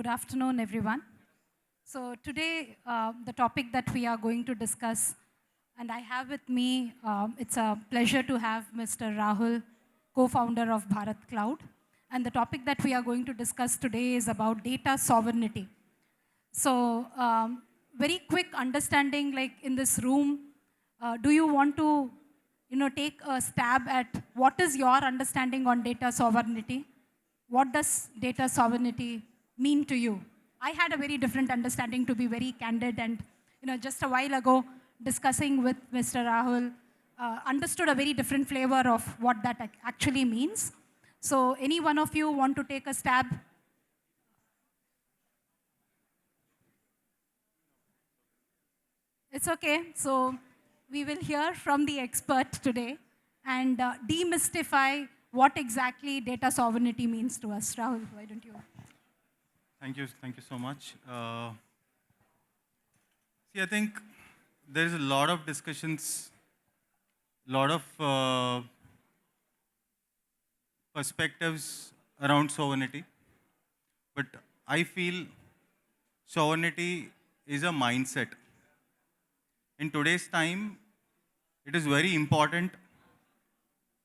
Good afternoon, everyone. So today, the topic that we are going to discuss, and I have with me, it's a pleasure to have Mr. Rahul, co-founder of Bharat Cloud. And the topic that we are going to discuss today is about data sovereignty. So very quick understanding, like in this room, do you want to take a stab at what is your understanding on data sovereignty? What does data sovereignty mean to you? I had a very different understanding, to be very candid, and just a while ago, discussing with Mr. Rahul, understood a very different flavor of what that actually means. So any one of you want to take a stab? It's okay. So we will hear from the expert today and demystify what exactly data sovereignty means to us. Rahul, why don't you? Thank you so much. See, I think there is a lot of discussions, lot of perspectives around sovereignty, but I feel sovereignty is a mindset. In today's time, it is very important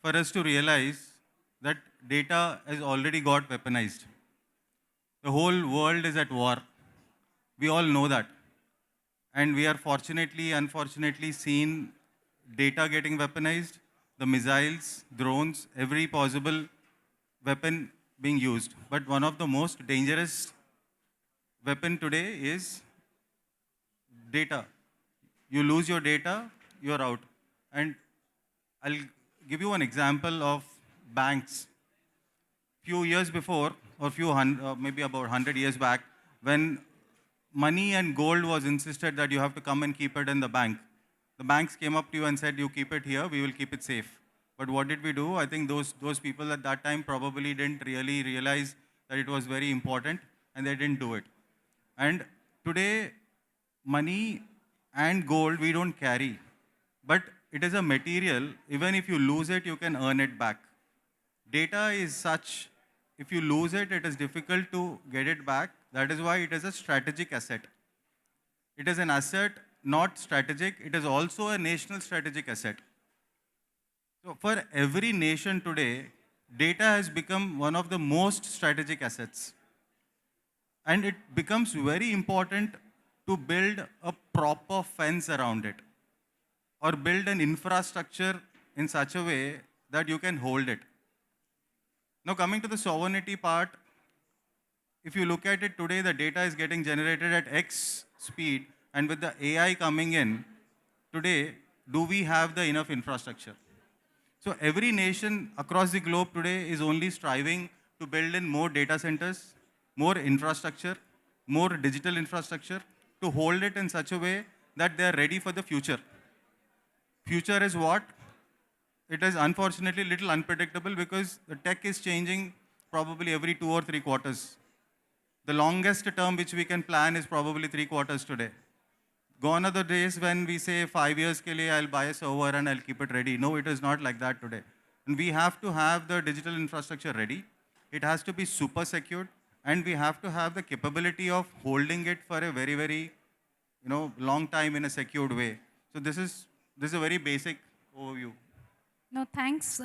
for us to realize that data has already got weaponized. The whole world is at war. We all know that. And we are fortunately, unfortunately, seen data getting weaponized, the missiles, drones, every possible weapon being used. But one of the most dangerous weapon today is data. You lose your data, you're out. And I'll give you an example of banks. Few years before, or maybe about 100 years back, when money and gold was insisted that you have to come and keep it in the bank. The banks came up to you and said, you keep it here, we will keep it safe. But what did we do? I think those people at that time probably didn't really realize that it was very important and they didn't do it. And today, money and gold we don't carry, but it is a material. Even if you lose it, you can earn it back. Data is such, if you lose it, it is difficult to get it back. That is why it is a strategic asset. It is an asset, not strategic. It is also a national strategic asset. So for every nation today, data has become one of the most strategic assets. And it becomes very important to build a proper fence around it or build an infrastructure in such a way that you can hold it. Now, coming to the sovereignty part, if you look at it today, the data is getting generated at X speed, and with the AI coming in, today, do we have the enough infrastructure? So every nation across the globe today is only striving to build in more data centers, more infrastructure, more digital infrastructure, to hold it in such a way that they are ready for the future. Future is what? It is unfortunately little unpredictable because the tech is changing probably every 2 or 3 quarters. The longest term which we can plan is probably 3 quarters today. Gone are the days when we say 5 years ke liye I'll buy a server and I'll keep it ready. No, it is not like that today. And we have to have the digital infrastructure ready. It has to be super secured, and we have to have the capability of holding it for a very, very long time in a secured way. So this is a very basic overview. No, thanks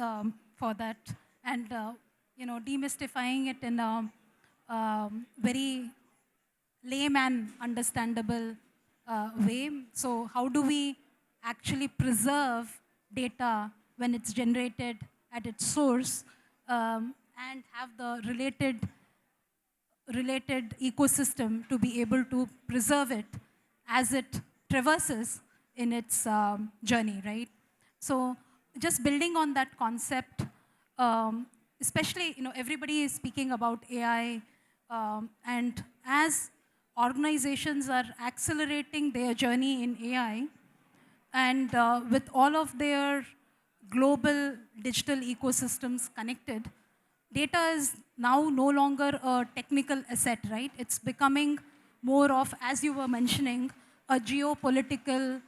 for that. And, demystifying it in a very layman understandable way. So how do we actually preserve data when it's generated at its source and have the related ecosystem to be able to preserve it as it traverses in its journey, right? So just building on that concept, especially, everybody is speaking about AI, and as organizations are accelerating their journey in AI, and with all of their global digital ecosystems connected, data is now no longer a technical asset, right? It's becoming more of, as you were mentioning, a geopolitical,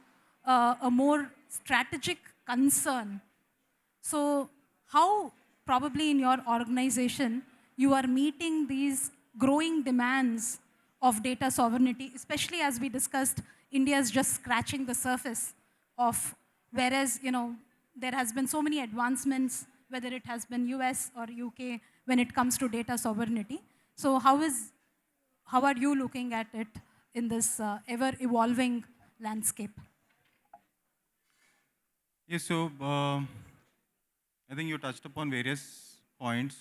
a more strategic concern. So how probably in your organization you are meeting these growing demands of data sovereignty, especially as we discussed, India is just scratching the surface of, whereas, there has been so many advancements, whether it has been US or UK, when it comes to data sovereignty. So how are you looking at it in this ever evolving landscape? Yes, so I think you touched upon various points.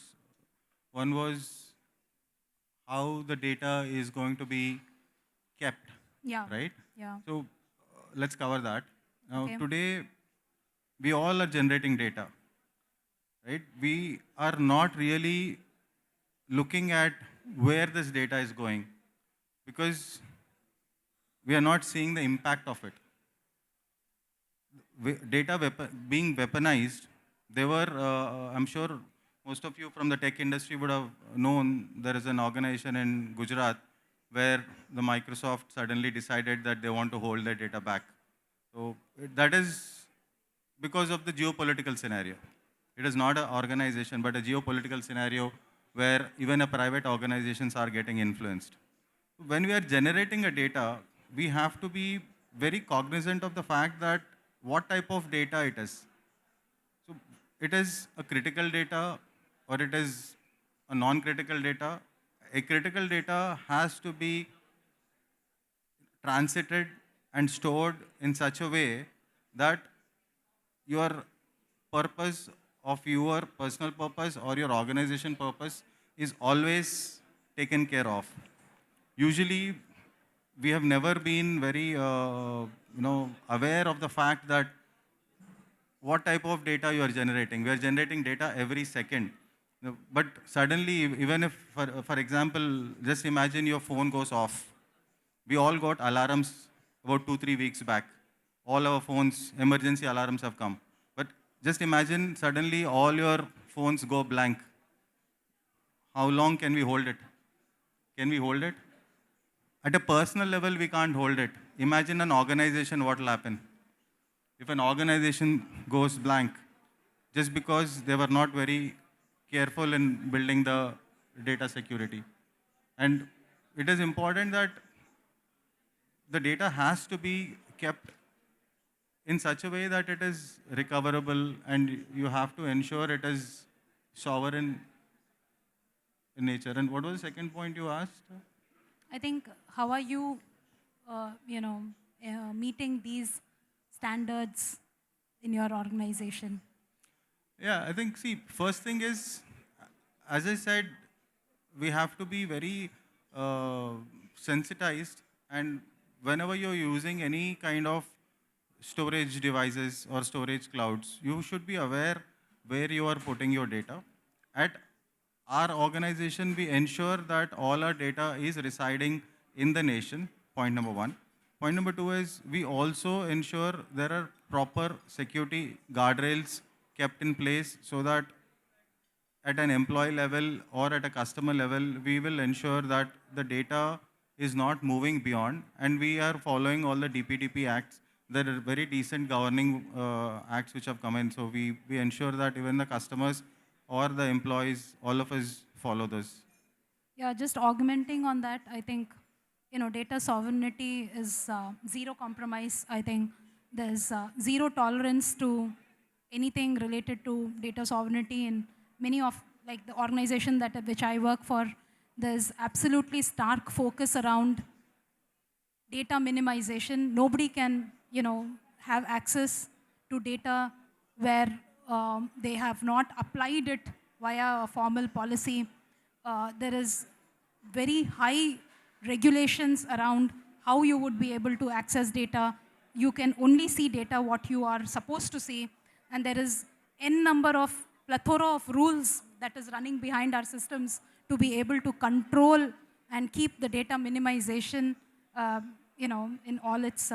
One was how the data is going to be kept, Yeah, right? yeah, So let's cover that. Now, okay, today, we all are generating data, right? We are not really looking at where this data is going because we are not seeing the impact of it. Being weaponized, I'm sure most of you from the tech industry would have known there is an organization in Gujarat where the Microsoft suddenly decided that they want to hold their data back. So that is because of the geopolitical scenario. It is not an organization, but a geopolitical scenario where even a private organizations are getting influenced. When we are generating a data, we have to be very cognizant of the fact that what type of data it is. So it is a critical data or it is a non-critical data. A critical data has to be transited and stored in such a way that your purpose of your personal purpose or your organization purpose is always taken care of. Usually, we have never been very aware of the fact that what type of data you are generating. We are generating data every second. But suddenly, even if, for example, just imagine your phone goes off. We all got alarms about 2, 3 weeks back. All our phones, emergency alarms have come. But just imagine suddenly all your phones go blank. How long can we hold it? Can we hold it? At a personal level, we can't hold it. Imagine an organization, what will happen? If an organization goes blank, just because they were not very careful in building the data security. And it is important that the data has to be kept in such a way that it is recoverable and you have to ensure it is sovereign in nature. And what was the second point you asked? I think, how are you, meeting these standards in your organization? Yeah, I think, see, first thing is, as I said, we have to be very uh, sensitized, and whenever you're using any kind of storage devices or storage clouds, you should be aware where you are putting your data. At our organization, we ensure that all our data is residing in the nation, point number one. Point number two is we also ensure there are proper security guardrails kept in place so that at an employee level or at a customer level, we will ensure that the data is not moving beyond and we are following all the DPDP acts. There are very decent governing acts which have come in. So we ensure that even the customers or the employees, all of us follow this. Yeah, just augmenting on that, I think, data sovereignty is zero compromise. I think there's zero tolerance to anything related to data sovereignty in many of, like, the organization that which I work for. There's absolutely stark focus around data minimization. Nobody can, have access to data where they have not applied it via a formal policy. There is very high regulations around how you would be able to access data. You can only see data what you are supposed to see, and there is n number of plethora of rules that is running behind our systems to be able to control and keep the data minimization, in all its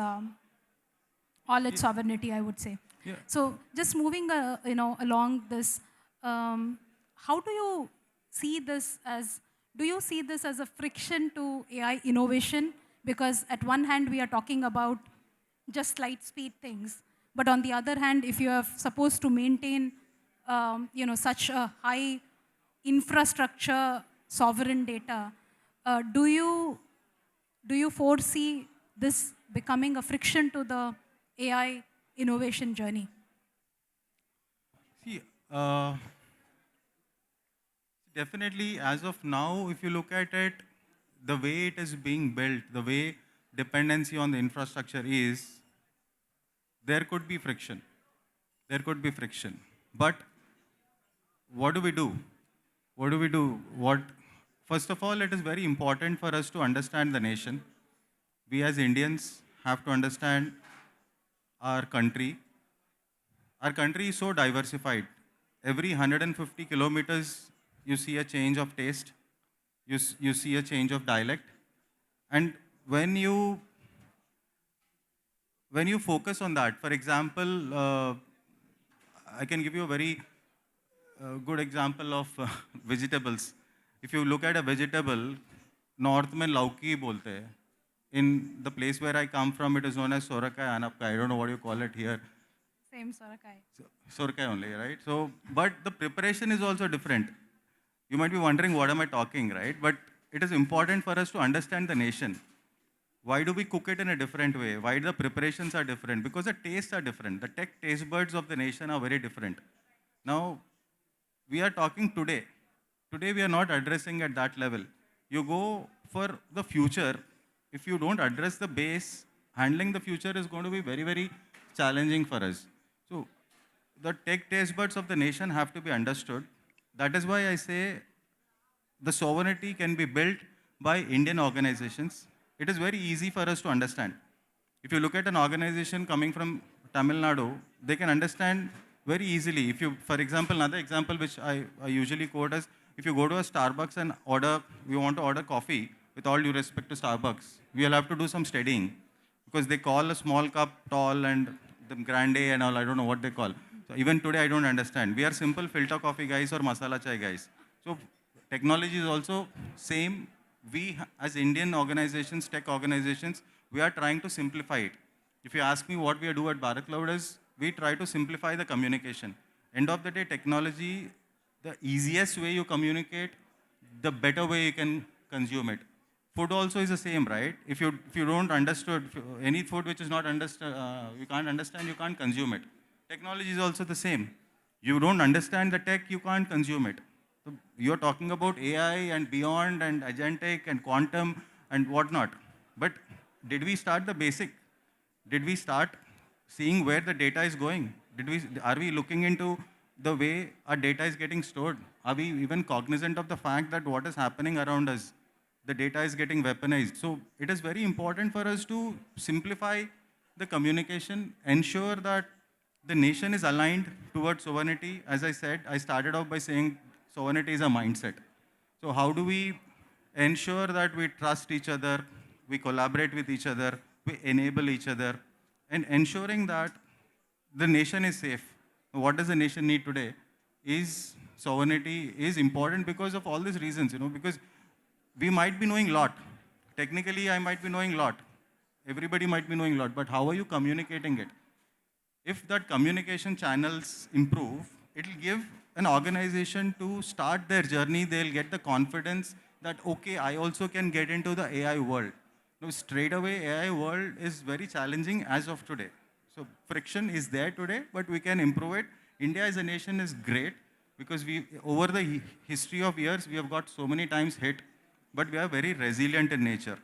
Ye- sovereignty, I would say. Yeah. So just moving, along this, how do you see this as? Do you see this as a friction to AI innovation? Because at one hand, we are talking about just light speed things, but on the other hand, if you are supposed to maintain, such a high infrastructure sovereign data, Do you foresee this becoming a friction to the AI innovation journey? See, definitely, as of now, if you look at it, the way it is being built, the way dependency on the infrastructure is, there could be friction. There could be friction. But what do we do? What do we do? First of all, it is very important for us to understand the nation. We as Indians have to understand our country. Our country is so diversified. Every 150 kilometers, you see a change of taste, you see a change of dialect. And when you, when you focus on that, for example, I can give you a very good example of vegetables. If you look at a vegetable, north mein lauki bolte hai. In the place where I come from, it is known as sorakai, anapkai. I don't know what you call it here. Same, Sorakai. Sorakai only, right? So, but the preparation is also different. You might be wondering, what am I talking, right? But it is important for us to understand the nation. Why do we cook it in a different way? Why the preparations are different? Because the tastes are different. The tech taste buds of the nation are very different. Now, we are talking today. Today, we are not addressing at that level. You go for the future, if you don't address the base, handling the future is going to be very, very challenging for us. So, the tech taste buds of the nation have to be understood. That is why I say the sovereignty can be built by Indian organizations. It is very easy for us to understand. If you look at an organization coming from Tamil Nadu, they can understand very easily. If you, for example, another example which I usually quote is, if you go to a Starbucks and order, we want to order coffee, with all due respect to Starbucks, we'll have to do some studying because they call a small cup tall and the grande and all, I don't know what they call. So even today I don't understand. We are simple filter coffee guys or masala chai guys. So technology is also same. We as Indian organizations, tech organizations, we are trying to simplify it. If you ask me what we do at Bharat Cloud is, we try to simplify the communication. End of the day, technology, the easiest way you communicate, the better way you can consume it. Food also is the same, right? If you don't understood any food which is not understood, you can't understand, you can't consume it. Technology is also the same. You don't understand the tech, you can't consume it. So you're talking about AI and beyond and agentic and quantum and whatnot. But did we start the basic? Did we start seeing where the data is going? Are we looking into the way our data is getting stored? Are we even cognizant of the fact that what is happening around us? The data is getting weaponized. So it is very important for us to simplify the communication, ensure that the nation is aligned towards sovereignty. As I said, I started off by saying sovereignty is a mindset. So how do we ensure that we trust each other, we collaborate with each other, we enable each other, and ensuring that the nation is safe. What does the nation need today? Is sovereignty is important because of all these reasons, because we might be knowing a lot. Technically, I might be knowing a lot. Everybody might be knowing a lot, but how are you communicating it? If that communication channels improve, it'll give an organization to start their journey. They'll get the confidence that, okay, I also can get into the AI world. Now, straight away, AI world is very challenging as of today. So friction is there today, but we can improve it. India as a nation is great because over the history of years, we have got so many times hit, but we are very resilient in nature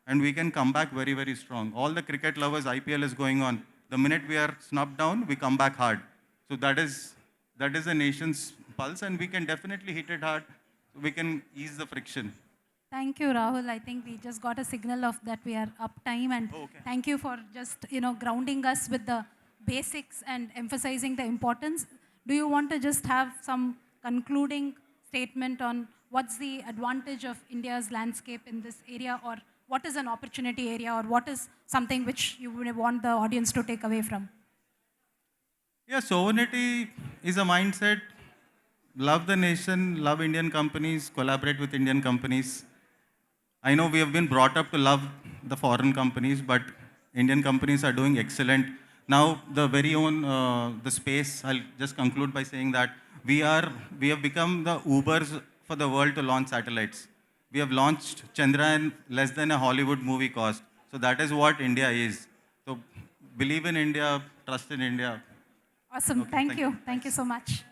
and we can come back very, very strong. All the cricket lovers, IPL is going on. The minute we are snubbed down, we come back hard. So that is a nation's pulse, and we can definitely hit it hard. We can ease the friction. Thank you, Rahul. I think we just got a signal of that we are up time, and Oh, okay. thank you for just grounding us with the basics and emphasizing the importance. Do you want to just have some concluding statement on what's the advantage of India's landscape in this area, or what is an opportunity area, or what is something which you would want the audience to take away from? Yeah, sovereignty is a mindset. Love the nation, love Indian companies, collaborate with Indian companies. I know we have been brought up to love the foreign companies, but Indian companies are doing excellent. Now, the very own the space. I'll just conclude by saying that we have become the Ubers for the world to launch satellites. We have launched Chandrayaan less than a Hollywood movie cost. So that is what India is. So believe in India, trust in India. Awesome. Okay, Thank thank you. you. Thank you Thanks. so much.